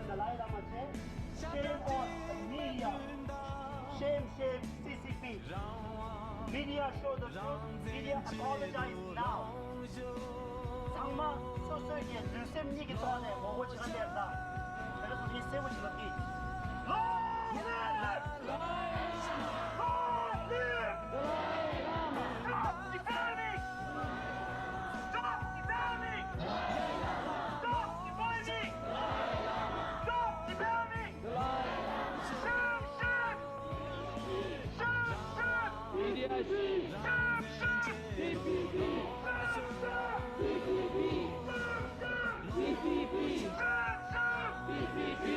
Dalai Lama said, shame on the media. Shame, shame, CCP. Media show the truth. Media apologize now. 상마 소설기에 늘샘 얘기 동안에 보고 시간이 했다. 그래서 이 셈을 지었기. Stop defaming! Stop defaming! Stop dividing! Stop defaming! Shame, shame! Shame, shame! Media shame! Shame, shame! CCP! Shame, shame! CCP! Shame, shame! CCP! Shame, shame! CCP!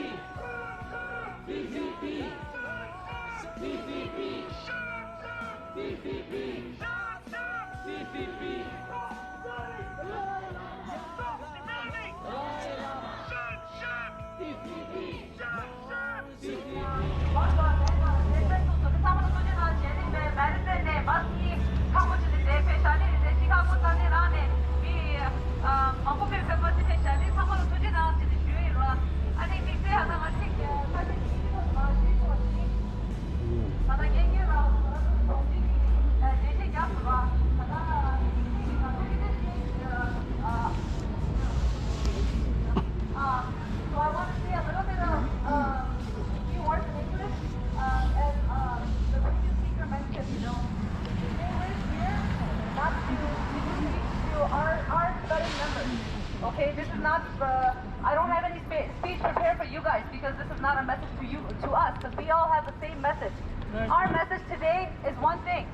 don't have any speech prepared for you guys because this is not a message to you, to us, because we all have the same message. Our message today is one thing.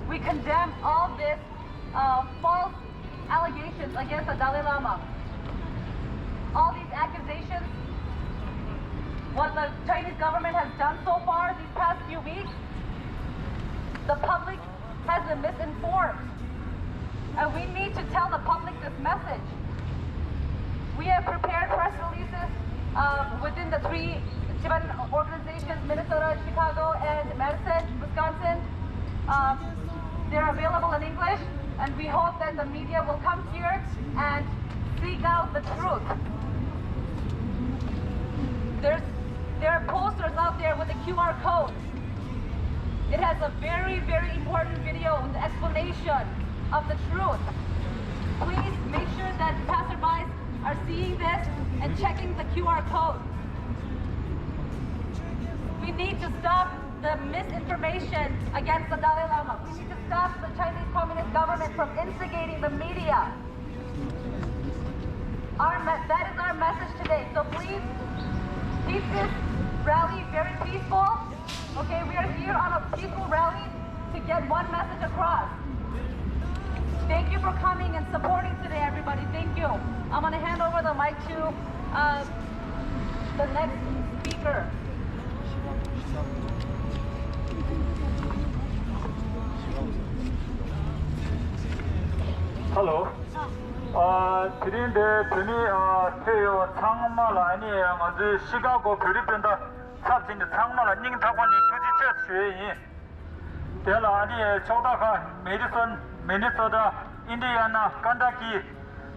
We condemn all this false allegations against the Dalai Lama. All these accusations, what the Chinese government has done so far these past few weeks, the public has been misinformed. And we need to tell the public this message. We have prepared press releases within the 3 Tibetan organizations, Minnesota, Chicago, and Madison, Wisconsin. They're available in English, and we hope that the media will come here and seek out the truth. There are posters out there with a QR code. It has a very, very important video with the explanation of the truth. Please make sure that passerbys are seeing this and checking the QR code. We need to stop the misinformation against the Dalai Lama. We need to stop the Chinese Communist government from instigating the media. That is our message today. So please keep this rally very peaceful. Okay, we are here on a peaceful rally to get one message across. Thank you for coming and supporting today, everybody. Thank you. I'm going to hand over the mic to the next speaker. Hello. 드린데 드니 태요 창말 아니 어제 시가고 그리pen다 삽진데 창말 아니 타관이 규지체 쉐이 데라 아니 초다가 메디슨 미네소타 인디아나 칸다키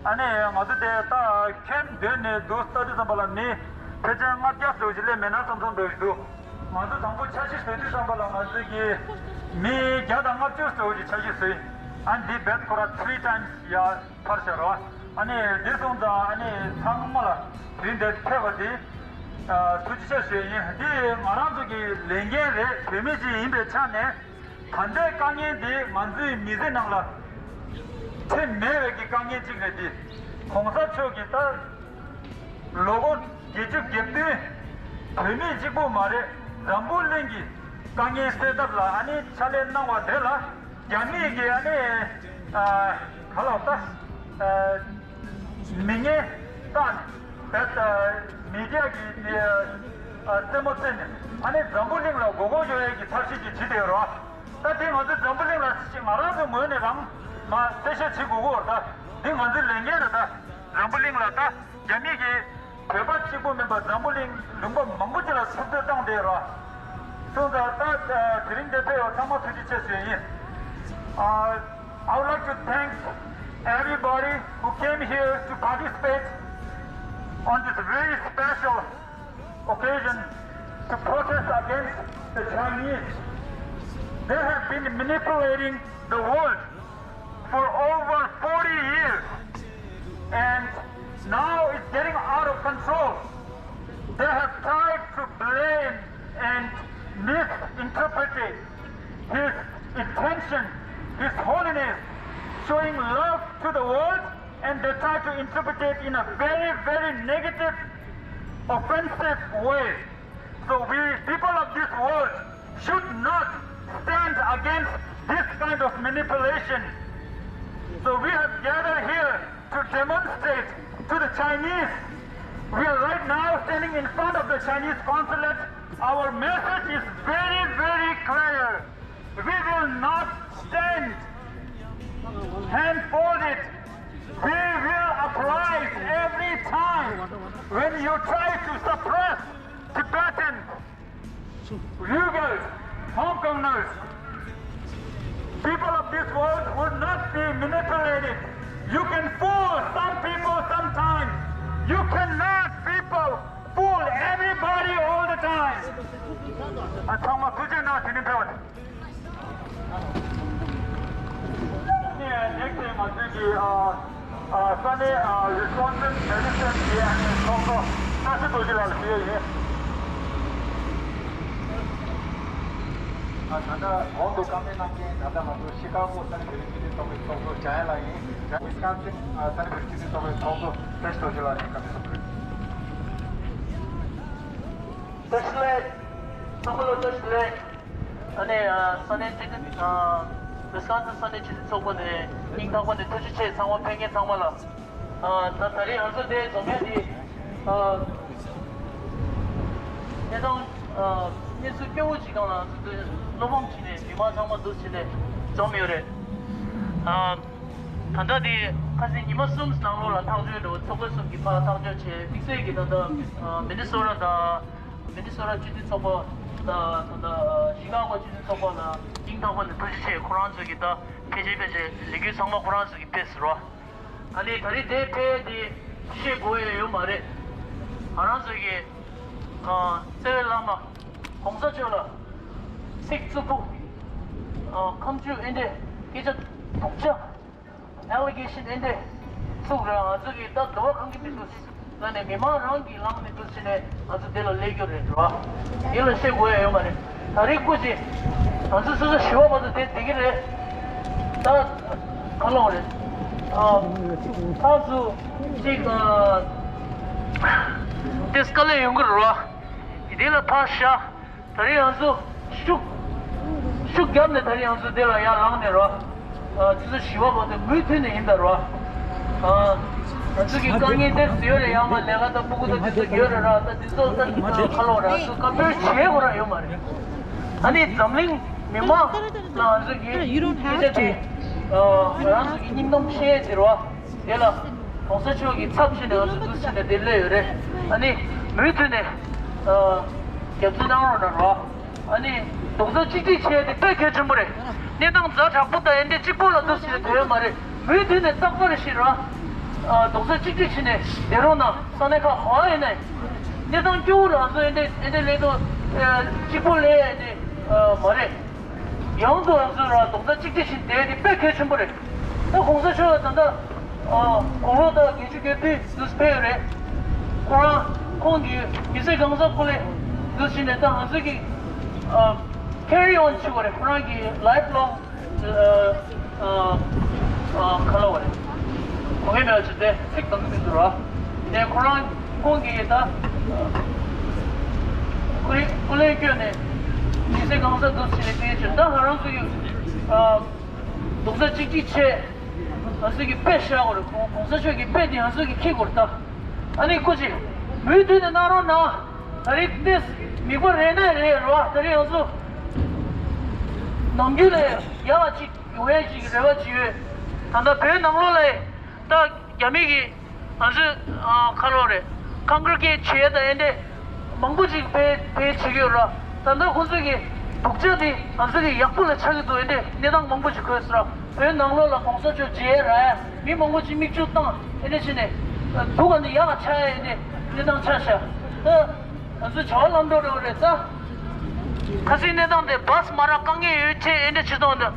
아니 어제 다 캠데네 도스터디 잠발니 대장 맞게 메나 something 맞아 당부 차시 되는 잠발랑 아직이 미 겨당 앞쪽서 차시스 and the bed for 3 times ya parsharo ani this on the ani samala in the tevadi suchise shye di maramji lenge re pemeji in the chane thande kangye de manzi mize nangla che mewe ki kangye jinge di khongsa chogi ta logo geju gepte pemeji bo mare rambu lengi kangye setup la ani chale nangwa dela Yami ki ane kalata minge tan that media ki temoten ane zambuling la gogo joye ki tarshi ki chidero ta ting ode zambuling la marago moene ram ma sesha chigogo ta ting ode lenge ta zambuling la ta yami ki beba chigo memba zambuling lumba mambuchila subde tang dero so da ta drink de pe otama tuji chese I would like to thank everybody who came here to participate on this very special occasion to protest against the Chinese. They have been manipulating the world for over 40 years and now it's getting out of control. They have tried to blame and misinterpret his intention, His Holiness, showing love to the world, and they try to interpret it in a very, very negative, offensive way. So we, people of this world, should not stand against this kind of manipulation. So we have gathered here to demonstrate to the Chinese. We are right now standing in front of the Chinese consulate. Our message is very, very clear. We will not stand hand-folded. We will uprise every time when you try to suppress Tibetans, Uyghurs, Hong Kongers. People of this world will not be manipulated. You can fool some people sometimes. You cannot, people, fool everybody all the time. 정말 구제나 되는 배원. Next time, I think Sunday Wisconsin Madison and Congo. That's a good idea. Nada, all the coming up, nada, Chicago, San Francisco, Wisconsin, San Francisco, Congo, West July. touchless, samalo touchless. Ane Sunday chicken Wisconsin Sunday chicken sokon에 인간권에 도시체 상원 팽에 상말라. 다리 한서대 정면이 예전 예수 교우 지간나 그 노범치네 비마 상마 도시네 정면에 단다디 가시 이마숨 상로라 타주로 토거스 기파 타주체 빅세기 단다 미네소라다 미네소라 지디 서버 다 시가고 지디 서버나 인간권에 도시체 코란적이다 계제배제 리그 상마 코란적이 베스로 아니 다리 대패디 시보예요 말에 알아서게 세라마 공사처라 식수부 컴퓨 인데 이제 독자 allegation 인데 속으로 저기 다 도와간 게 비슷 나네 미만한 게 랑네 뜻이네 아주 될 레겨를 봐 이런 시보예요 말에 다리 꾸지 아주 서서 쉬어봐도 되기를 다 갈라오래 다수 지금 디스컬레 연구로 이들아 파샤 다리 한수 슉 gamne 다리 한수 데라 야 랑네로 진짜 쉬어봐도 무트네 힘들어 저기 강에 됐어요 야만 내가 더 보고도 진짜 겨울이라 진짜 칼로라 그 컴퓨터 지해고라 요 말이야 아니 점링 미마 나 저기 이제 그래서 인동 시에 들어와 얘라 공사초기 탑신에 어서 두신에 들려요래 아니 무트네 겹수당으로 아니 동서 지지 체에 뺏겨 좀 그래 내당 자작보다 엔데 찍고라 두신에 돼요 말이 무트네 딱 버리시라 동서 지지 체에 내려나 선에가 화에네 내당 교우라서 엔데 레도 찍고래 엔데 말이 영도 안서라 동서 찍듯이 내리 뺏겨 좀 그래 나 공사초가 단다 공로다 기주게티 뉴스페어에 코라 공기 이세 강사 콜레 뉴스네 다 한석이 carry on 치고래 코라기 lifelong 컬러래 공회면 어쨌대 색당도 들어와 내 코라 공기에다 콜레 교네 이세 강사 뉴스네 대준다 하랑수기 동서 찍기체 한석이 빼시라고 공사초기 빼디 한석이 키고 있다 아니 그지 왜 되는 나로 나 아니 this 미국 레나레로 다리 한수 남길래 야지 요해지 레와지 단다 배 남로래 다 야미기 한수 칼로래 강그렇게 체에다 엔데 망부지 배 치기라 단다 혼석이 독자디 한석이 약불을 차기도 엔데 내당 망부지 그랬으라 왜 남로라 공사초 지혜라 미 망부지 mik주당 엔데시네 도간데 야가 차야 엔데 내당 차샤 한수 잘 남도를 그랬다 가시 내당데 버스 마라 강에 유체 엔데 지도는데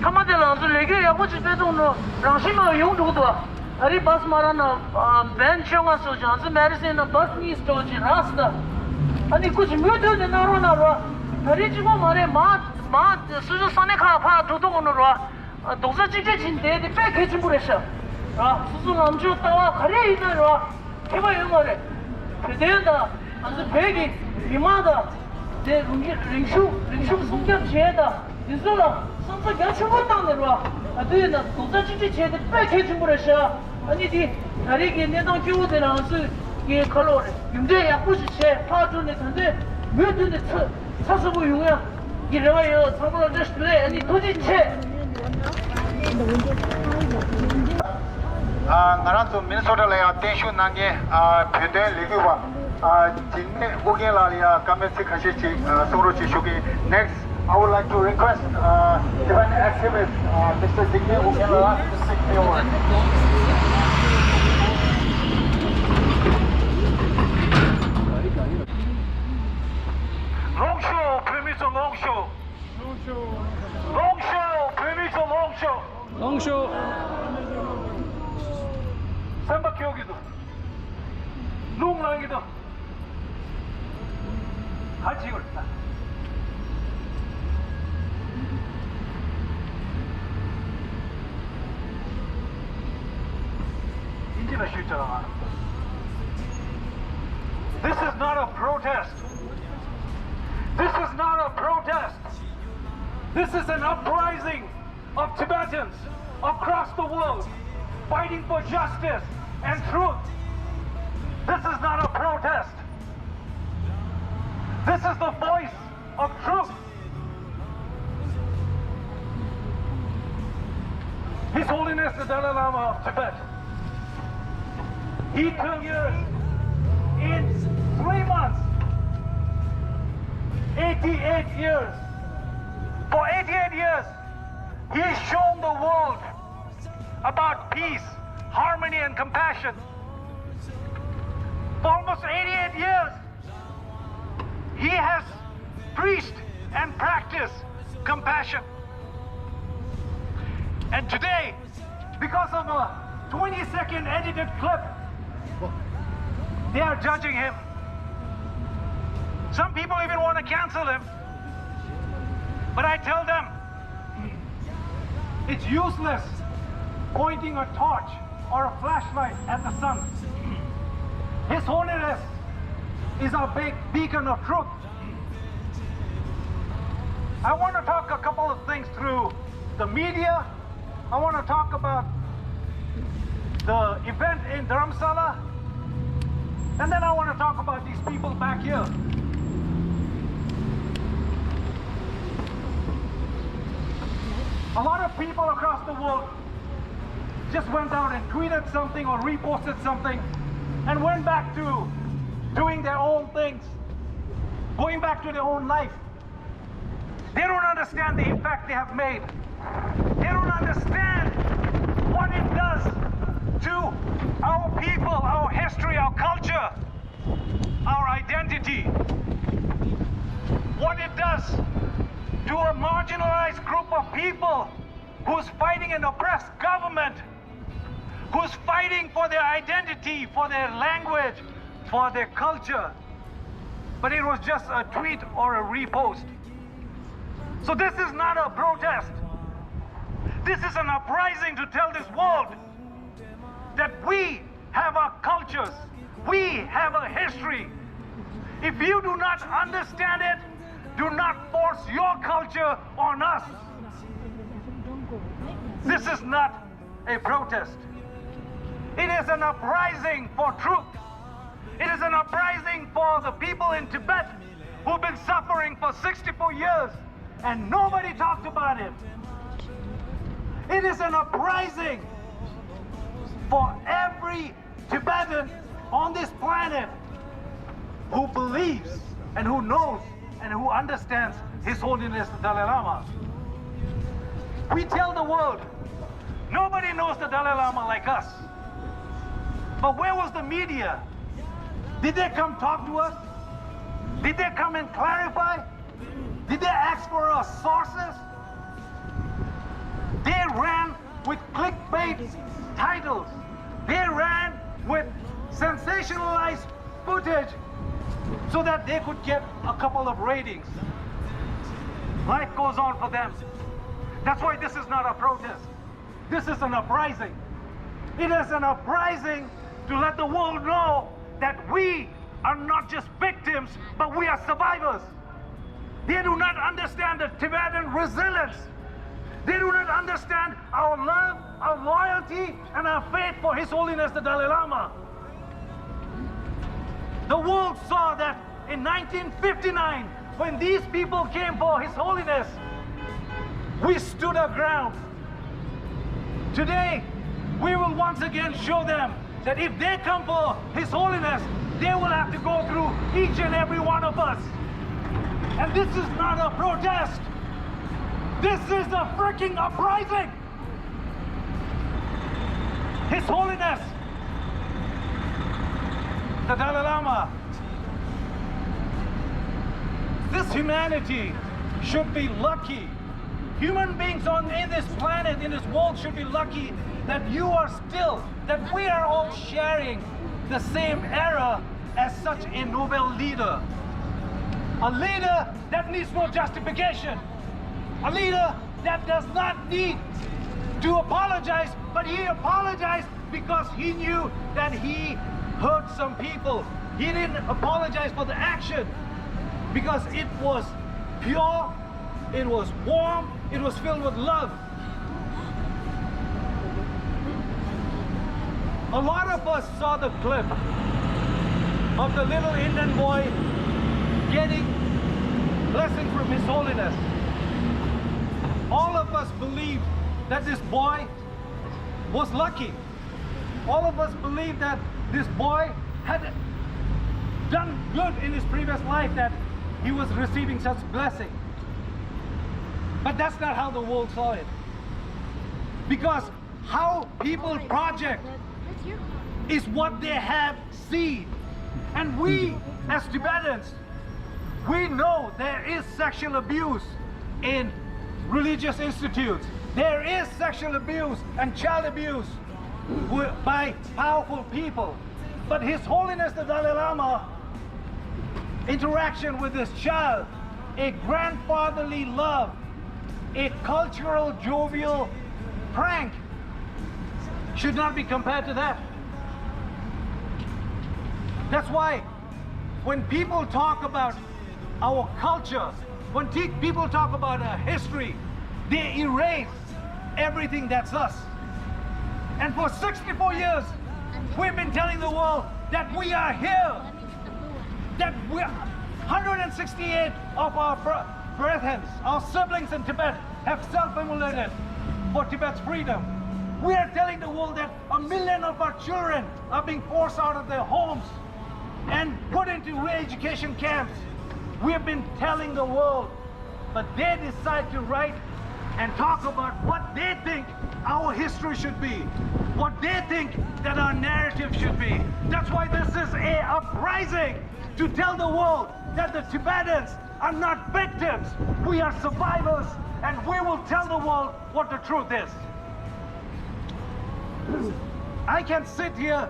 한마디로 한수 레게 야고지 배동로 랑시마 용도도 아리 버스 마라나 벤청아 소지 한수 메르세나 버스 니스토지 라스다 아니 कुछ म्यूटो ने नारो नारो 다리 지고 말에 마 수저 산에가 파 도도고노로 동서 직제 진대 백 해준 부레셔 수수 남주 따와 가려 있나로 해봐 영어래 그대다 아주 백이 이마다 내 링슈 송겹 제다 인솔라 선서 겨추고 땅내로 아들나 동서 직제 제대 백 해준 부레셔 아니 디 다리게 내당 교우들랑 수 이 컬러래 윤대 약부시체 파주네 근데 왜 근데 사서부 용이야 이래와요 참고로 저스트레 아니 도지체 나란도 민소라야 텐슈 난게 베데 리그와 진네 오겐라리아 카메스 카시치 소로치 쇼기 next I would like to request Tibetan activist Mr. Jigme Ogenla to speak to you. Long show, permission long show. Long show, permission long show. Long show. 삼박 여기도, 농랑이도 같이 걸다. 인지가 쉽잖아. This is not not a protest. This is not a protest. This is an uprising of Tibetans across the world fighting for justice and truth. This is not a protest. This is the voice of truth. His Holiness the Dalai Lama of Tibet. He took years in 3 months. 88 years. For 88 years, he's shown the world about peace, harmony, and compassion. For almost 88 years, he has preached and practiced compassion. And today, because of a 20-second edited clip, they are judging him. Some people even want to cancel him. But I tell them, it's useless pointing a torch or a flashlight at the sun. His Holiness is our big beacon of truth. I want to talk a couple of things through the media. I want to talk about the event in Dharamsala. And then I want to talk about these people back here. A lot of people across the world just went out and tweeted something or reposted something and went back to doing their own things, going back to their own life. They don't understand the impact they have made. They don't understand what it does to our people, our history, our culture, our identity. What it does to a marginalized group of people who's fighting an oppressed government, who's fighting for their identity, for their language, for their culture. But it was just a tweet or a repost. So this is not a protest. This is an uprising to tell this world that we have our cultures, we have a history. If you do not understand it, do not force your culture on us. This is not a protest. It is an uprising for truth. It is an uprising for the people in Tibet who've been suffering for 64 years and nobody talked about it. It is an uprising for every Tibetan on this planet who believes and who knows and who understands His Holiness the Dalai Lama. We tell the world, nobody knows the Dalai Lama like us. But where was the media? Did they come talk to us? Did they come and clarify? Did they ask for our sources? They ran with clickbait titles. They ran with sensationalized footage so that they could get a couple of ratings. Life goes on for them. That's why this is not a protest. This is an uprising. It is an uprising to let the world know that we are not just victims, but we are survivors. They do not understand the Tibetan resilience. They do not understand our love, our loyalty, and our faith for His Holiness the Dalai Lama. The world saw that in 1959, when these people came for His Holiness, we stood our ground. Today, we will once again show them that if they come for His Holiness, they will have to go through each and every one of us. And this is not a protest. This is a freaking uprising. His Holiness the Dalai Lama. This humanity should be lucky. Human beings in this planet, in this world should be lucky that you are still, that we are all sharing the same era as such a noble leader. A leader that needs no justification. A leader that does not need to apologize, but he apologized because he knew that he hurt some people. He didn't apologize for the action because it was pure, it was warm, it was filled with love. A lot of us saw the clip of the little Indian boy getting blessing from His Holiness. All of us believed that this boy was lucky. All of us believed that this boy had done good in his previous life, that he was receiving such blessing. But that's not how the world saw it. Because how people project is what they have seen. And we, as Tibetans, we know there is sexual abuse in religious institutes. There is sexual abuse and child abuse by powerful people. But His Holiness the Dalai Lama interaction with this child, a grandfatherly love, a cultural jovial prank, should not be compared to that. That's why when people talk about our culture, when people talk about our history, they erase everything that's us. And for 64 years, we've been telling the world that we are here, that 168 of our brethren, our siblings in Tibet, have self-immolated for Tibet's freedom. We are telling the world that 1 million of our children are being forced out of their homes and put into re-education camps. We have been telling the world, but they decide to write and talk about what they think our history should be, what they think that our narrative should be. That's why this is an uprising to tell the world that the Tibetans are not victims. We are survivors, and we will tell the world what the truth is. I can sit here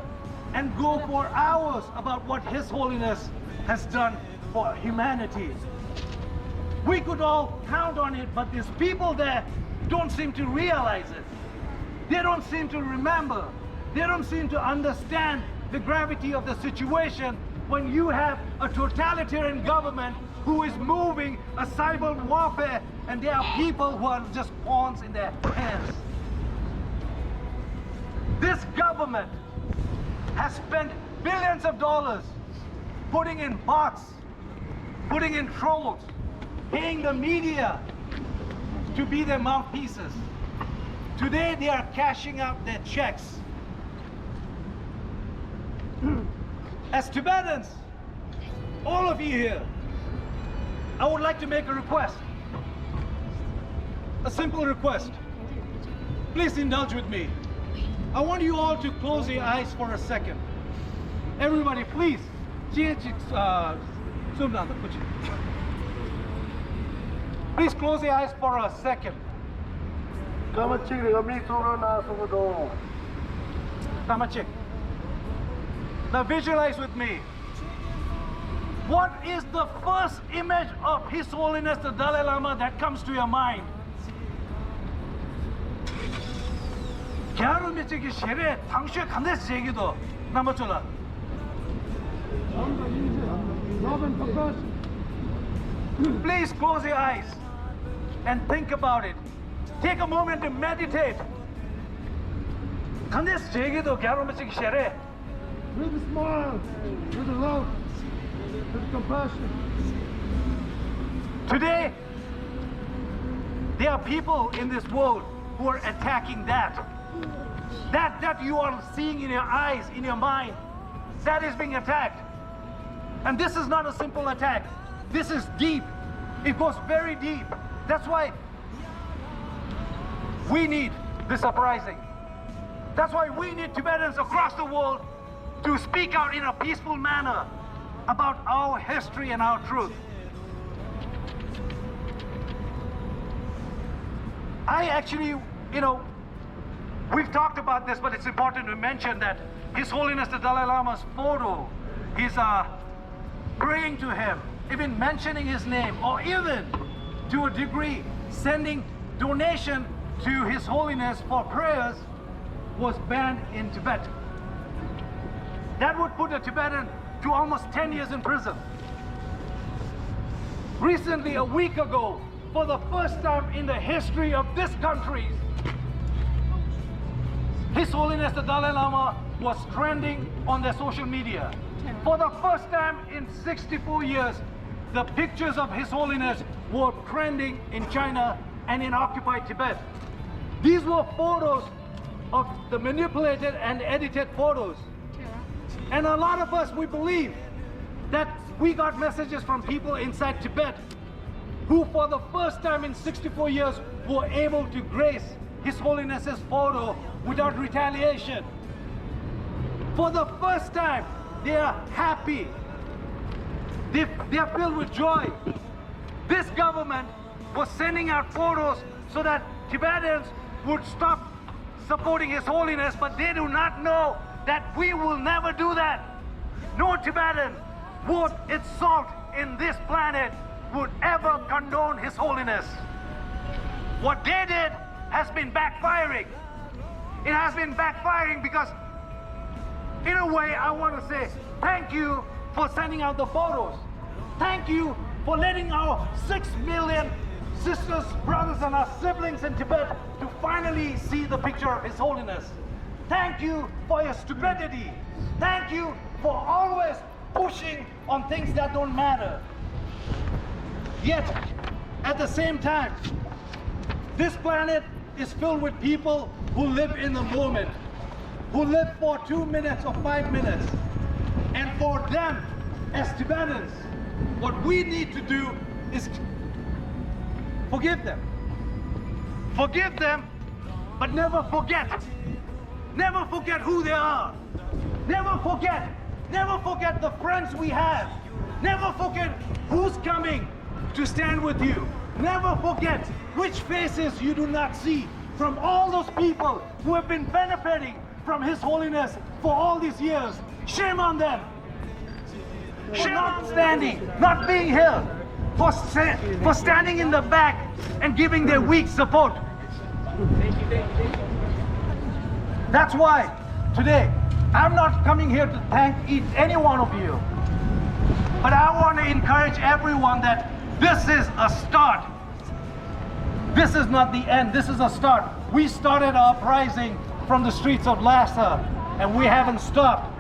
and go for hours about what His Holiness has done for humanity. We could all count on it, but these people there don't seem to realize it. They don't seem to remember. They don't seem to understand the gravity of the situation when you have a totalitarian government who is moving a cyber warfare, and there are people who are just pawns in their hands. This government has spent billions of dollars putting in bots, putting in trolls, paying the media to be their mouthpieces. Today they are cashing out their checks. As Tibetans, all of you here, I would like to make a request. A simple request. Please indulge with me. I want you all to close your eyes for a second. Everybody, please. Please close your eyes for a second. Now visualize with me. What is the first image of His Holiness the Dalai Lama that comes to your mind? Please close your eyes and think about it. Take a moment to meditate. With a smile, with love, with compassion. Today, there are people in this world who are attacking that you are seeing in your eyes, in your mind. That is being attacked. And this is not a simple attack. This is deep. It goes very deep. That's why we need this uprising. That's why we need Tibetans across the world to speak out in a peaceful manner about our history and our truth. I actually, we've talked about this, but it's important to mention that His Holiness the Dalai Lama's photo, he's praying to him, even mentioning his name, or even to a degree sending donation to His Holiness for prayers, was banned in Tibet. That would put a Tibetan to almost 10 years in prison. Recently, a week ago, for the first time in the history of this country, His Holiness the Dalai Lama was trending on their social media. For the first time in 64 years, the pictures of His Holiness were trending in China and in occupied Tibet. These were photos of the manipulated and edited photos. And a lot of us, we believe that we got messages from people inside Tibet who for the first time in 64 years were able to grace His Holiness's photo without retaliation. For the first time, they are happy. They are filled with joy. This government was sending out photos so that Tibetans would stop supporting His Holiness, but they do not know that we will never do that. No Tibetan worth its salt in this planet would ever condone His Holiness. What they did has been backfiring. It has been backfiring because, in a way, I want to say thank you for sending out the photos. Thank you for letting our 6 million sisters, brothers, and our siblings in Tibet to finally see the picture of His Holiness. Thank you for your stupidity. Thank you for always pushing on things that don't matter. Yet, at the same time, this planet is filled with people who live in the moment, who live for 2 minutes or 5 minutes. And for them, as Tibetans, what we need to do is forgive them. Forgive them, but never forget. Never forget who they are. Never forget the friends we have. Never forget who's coming to stand with you. Never forget which faces you do not see from all those people who have been benefiting from His Holiness for all these years. Shame on them. For not standing, not being here, for standing in the back and giving their weak support. That's why today I'm not coming here to thank any one of you, but I want to encourage everyone that this is a start. This is not the end, this is a start. We started our uprising from the streets of Lhasa, and we haven't stopped,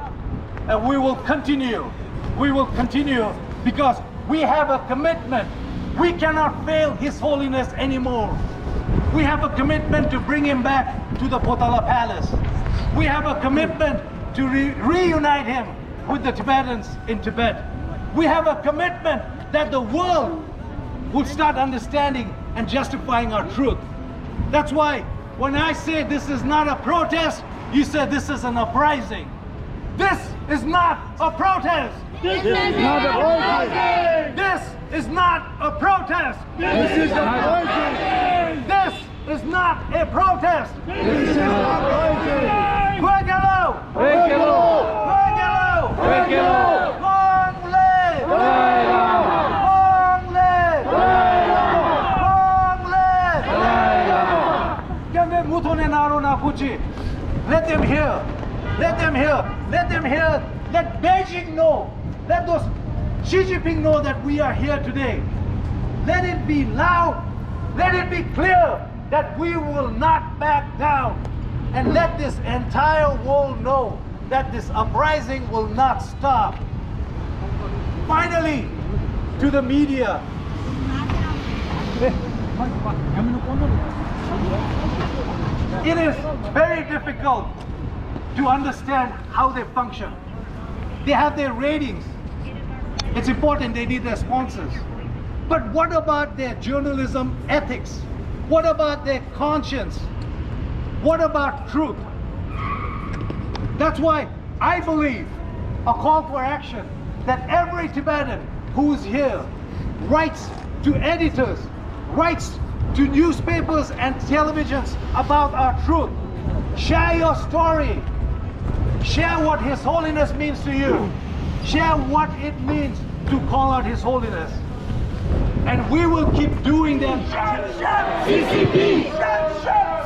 and we will continue. We will continue because we have a commitment. We cannot fail His Holiness anymore. We have a commitment to bring him back to the Potala Palace. We have a commitment to reunite him with the Tibetans in Tibet. We have a commitment that the world will start understanding and justifying our truth. That's why when I say this is not a protest, you said this is an uprising. This is not a protest. This is not a protest. This is not a protest. This is a protest. This is not a protest. This is a protest. Kwekelo! Kwekelo! Kwekelo! Kwekelo! Long live! Dalai Lama! Long live! Dalai Lama! Long live! Dalai Lama! Kande mutone naro na puchi. Let them hear. Let them hear. Let them hear. Let Beijing know. Let those Xi Jinping know that we are here today. Let it be loud. Let it be clear that we will not back down. And let this entire world know that this uprising will not stop. Finally, to the media. It is very difficult to understand how they function. They have their ratings. It's important they need their sponsors. But what about their journalism ethics? What about their conscience? What about truth? That's why I believe a call for action that every Tibetan who's here writes to editors, writes to newspapers and televisions about our truth. Share your story. Share what His Holiness means to you. Share what it means to call out His Holiness. And we will keep doing that. CCP!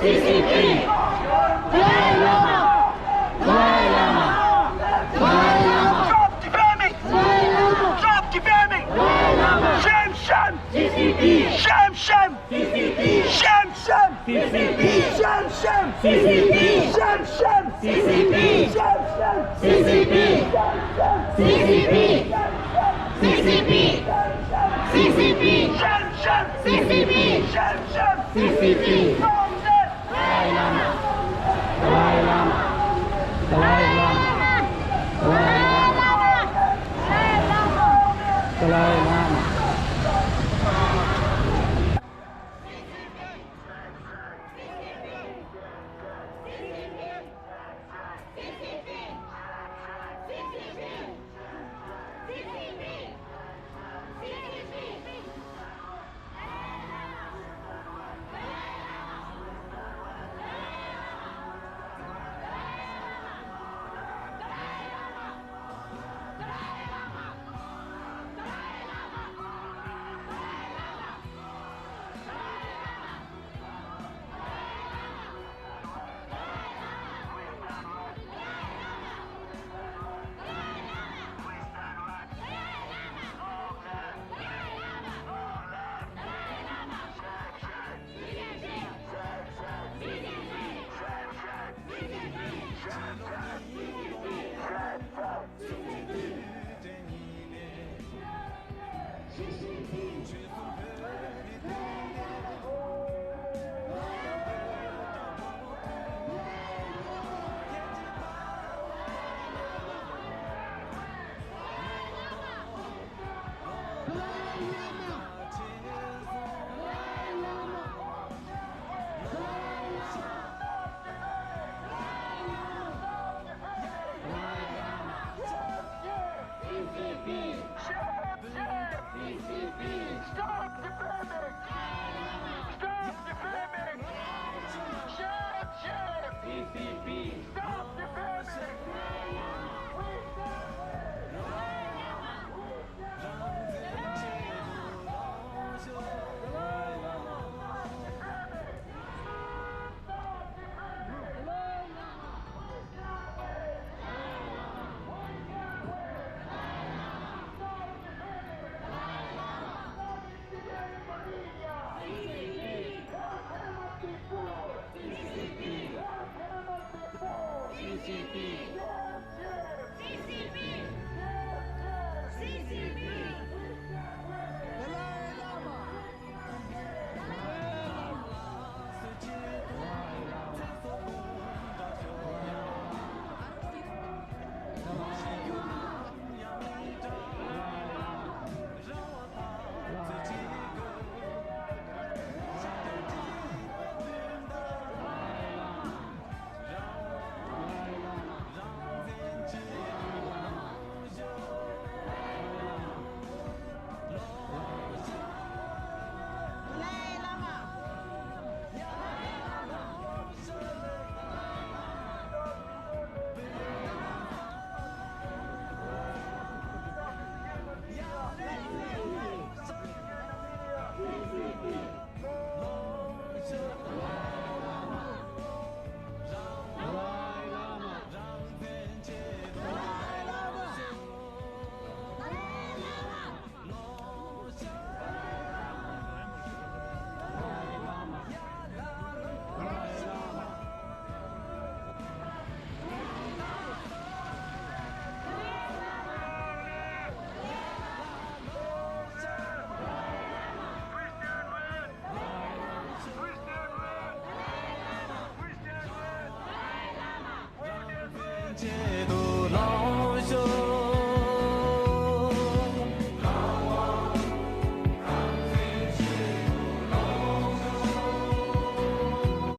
CCP! Dalai Lama! Dalai Lama! Dalai Lama! Stop defaming! Sham, sham! Sham, sham! Sham, sham! Sham, sham! Sham, sham! CCP! CCP! CCP! CCP! Sham, sham! CCP! Sham, sham! CCP! Dalai Lama! Dalai Lama! Dalai Lama! Dalai Lama! 제도